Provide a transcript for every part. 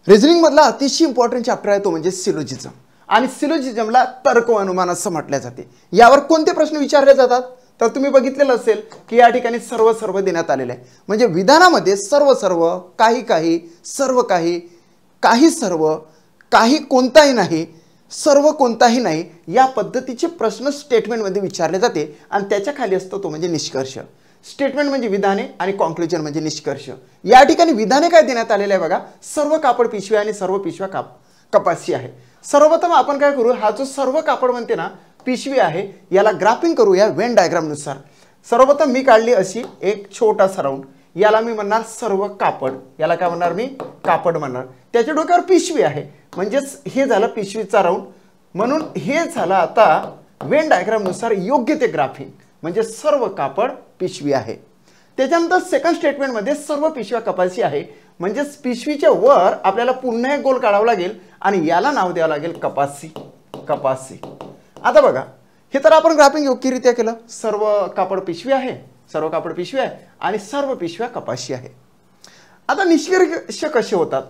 Reasoning मधला अतिशय important chapter आहे तो म्हणजे सिलोजिझम आणि सिलोजिझमला तर्क व अनुमान असं म्हटले जाते। यावर कोणते प्रश्न विचारले जातात तर तुम्ही बघितलेलं असेल की या ठिकाणी सर्व देण्यात आलेले आहे। म्हणजे विधानामध्ये सर्व काही काही सर्व काही काही सर्व काही कोणताही नाही सर्व कोणताही नाही या पद्धतीचे प्रश्न स्टेटमेंट मध्ये विचारले जाते आणि त्याच्या खाली असतो तो म्हणजे निष्कर्ष। स्टेटमेंट म्हणजे विधाने आणि कॉन्क्लुजन म्हणजे निष्कर्ष। या ठिकाणी विधाने काय देण्यात आलेले आहे बघा, सर्व कापड पिशव्या आणि सर्व पिशव्या कपाशी आहे। सर्वप्रथम आपण काय करू, हा जो सर्व कापड म्हणते ना पिशवी आहे याला ग्राफिंग करूया वेन डायग्राम नुसार। सर्वप्रथम मी काढली अशी एक छोटासा राऊंड, याला मी म्हणणार सर्व कापड, याला काय म्हणणार मी कापड म्हणणार। त्याच्या डोक्यावर पिशवी आहे म्हणजेच हे झालं पिशवीचा राऊंड, म्हणून हे झालं आता वेन डायग्राम नुसार योग्य ते ग्राफिंग म्हणजे सर्व कापड पिशवी आहे। त्याच्यानंतर सेकंड स्टेटमेंट मध्ये सर्व पिशव्या कपाशी आहे म्हणजे पिशवीच्या वर आपल्याला पुन्हा एक गोल काढावा लागेल आणि याला नाव द्यावं लागेल कपाशी कपाशी। आता बघा हे तर आपण ग्राफिंग योग्यरित्या केलं, सर्व कापड पिशवी आहे सर्व कापड पिशवी आहे आणि सर्व पिशव्या कपाशी आहे। आता निष्कर्ष कसे होतात,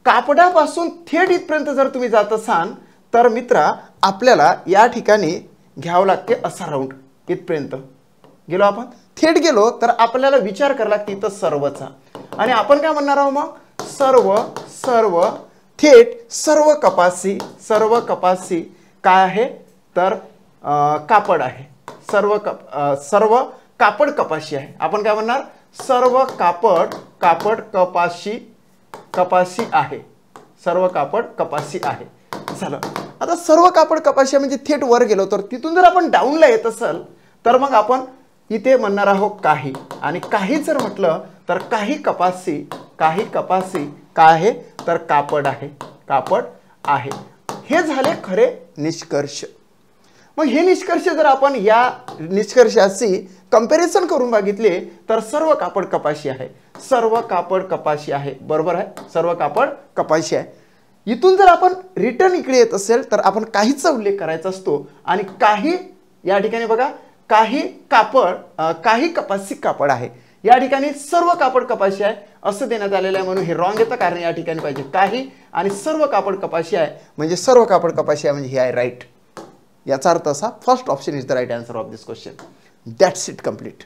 कापडापासून थेट इथपर्यंत जर तुम्ही जात असाल तर मित्रा आपल्याला या ठिकाणी घ्यावं लागते असा राऊंड, इथपर्यंत गेलो आपण थेट गेलो तर आपल्याला विचार करावा लागते इथं सर्वचा आणि आपण काय म्हणणार आहोत मग सर्व थेट सर्व कपाशी काय आहे तर कापड आहे, सर्व कापड कपाशी आहे। आपण काय म्हणणार सर्व कापड कपाशी आहे, सर्व कापड कपाशी आहे झालं। आता सर्व कापड कपाशी म्हणजे थेट वर गेलो तर तिथून जर आपण डाऊनला येत असेल तर मग आपण इथे म्हणणार आहोत काही आणि काही जर म्हटलं तर काही कपाशी काय आहे तर कापड आहे। हे झाले खरे निष्कर्ष। मग हे निष्कर्ष जर आपण या निष्कर्षाशी कंपॅरिझन करून बघितले तर सर्व कापड कपाशी आहे, सर्व कापड कपाशी आहे, बरोबर आहे, सर्व कापड कपाशी आहे। इथून जर आपण रिटर्न इकडे येत असेल तर आपण काहीचा उल्लेख करायचा असतो आणि काही या ठिकाणी बघा काही कपाशी कापड आहे, या ठिकाणी सर्व कापड कपाशी आहे असं देण्यात आलेलं आहे म्हणून हे रॉंग येतं, कारण या ठिकाणी पाहिजे काही आणि सर्व कापड कपाशी आहे म्हणजे सर्व कापड कपाशी आहे म्हणजे हे आहे राईट। याचा अर्थ असा first option is the right answer of this question. That's it complete.